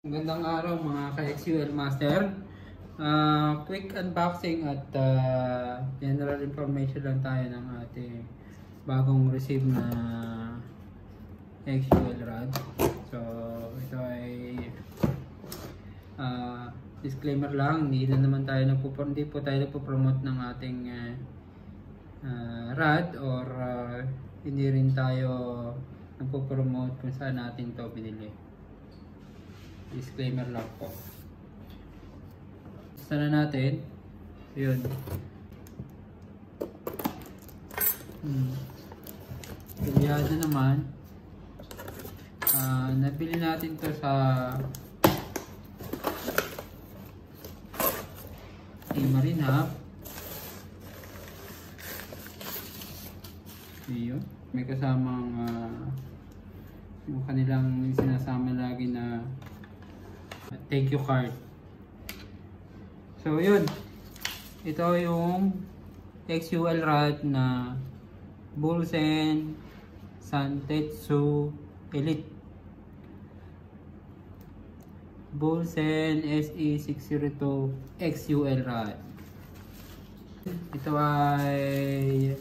Magandang araw mga ka-XUL Master. Quick unboxing at general information lang tayo ng ating bagong receive na XUL rod. So ito ay disclaimer lang, hindi po tayo nagpo-promote ng ating rod or hindi rin tayo nagpo-promote kung saan natin to binili. Disclaimer lang po. Basta na natin. Yun. Pilyado naman. Nabili natin to sa Marine Hub. Yun. May kasamang yung kanilang sinasama lagi na thank you card. So yun, ito yung XUL rod na Bulsen Santetsu Elite, Bulsen SE602 XUL rod. Ito ay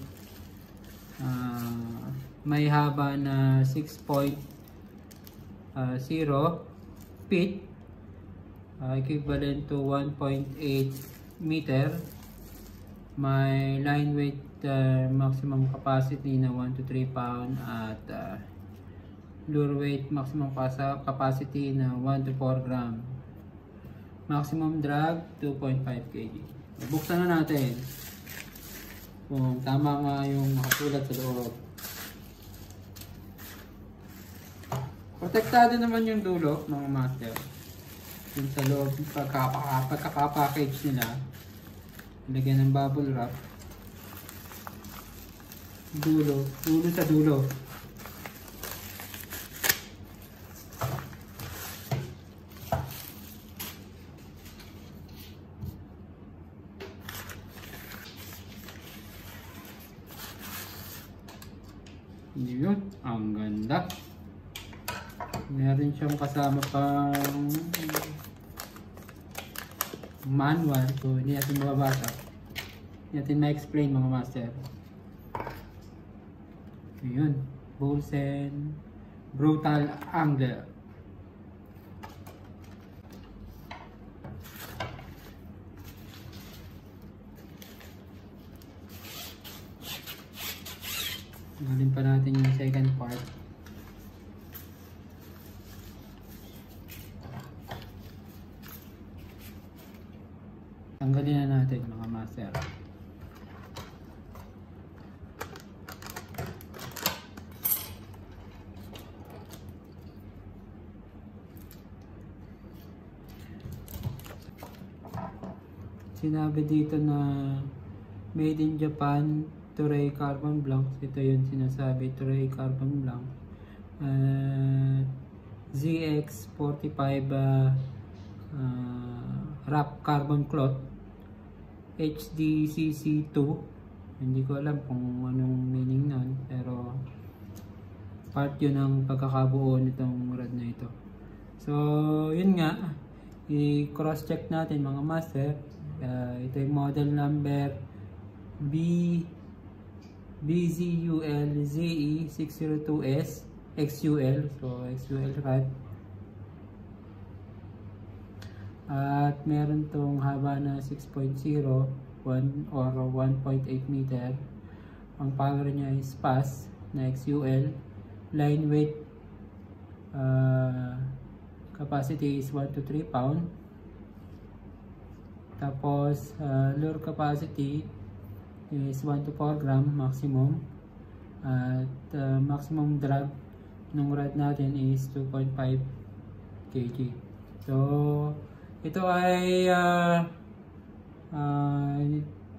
may haba na 6.0 feet, equivalent to 1.8 meter. May line weight maximum capacity na 1 to 3 pound at lure weight maximum capacity na 1 to 4 gram. Maximum drag 2.5 kg. Buksan na natin kung tama nga yung nakasulat sa loob. Protektado naman yung dulo mga master. Yung sa loob, pagkaka-package nila, lagyan ng bubble wrap. Dulo sa dulo. Yun, ang ganda. Meron siyang kasama pang manual, so hindi natin mababasa, hindi natin ma-explain mga master. Yun, Bulsen Brutal Angler. Galing pa natin yung second part. Tanggalin na natin mga master. Sinabi dito na made in Japan, Toray Carbon Blanc. Ito yun sinasabi, Toray Carbon Blanc. ZX45 wrap carbon cloth, HDCC2. Hindi ko alam kung anong meaning nun, pero part yun ng pagkakabuo nitong rod na ito. So yun nga, i-cross check natin mga master. Ito yung model number BZUL ZE602S XUL, so XUL rod. At meron tong haba na 6.0 or 1.8 meter. Ang power niya is PAS na XUL. Line weight capacity is 1 to 3 pound. Tapos lure capacity is 1 to 4 gram maximum. At maximum drag ng rod natin is 2.5 kg. So ito ay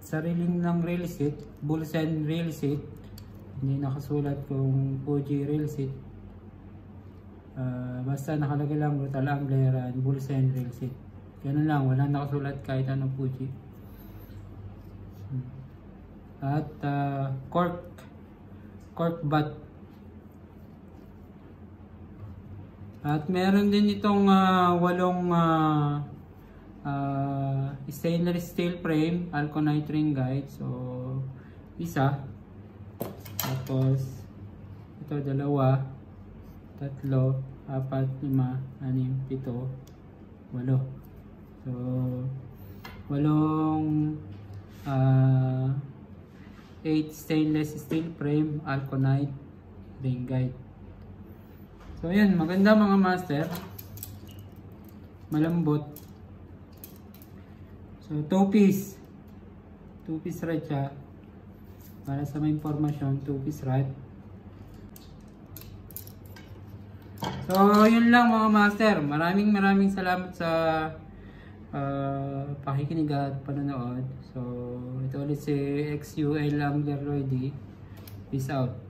sariling ng reel set, Bulsen reel set. Hindi nakasulat kung Fuji reel set. Basta nakalagay lang Brutal Angler and Bulsen reel set. Ganun lang, wala nakasulat kahit anong Fuji. At cork butt At meron din itong 8 stainless steel frame Alconite ring guide. So isa, tapos ito 2, 3, 4, 5, 6, 7, 8. So 8 stainless steel frame Alconite ring guide. So ayan, maganda mga master, malambot. So 2 piece rod siya, para sa may impormasyon, 2 piece rod. So yun lang mga master, maraming salamat sa pakikinig at panonood. So ito ulit si XUL Angler Roy D. Peace out.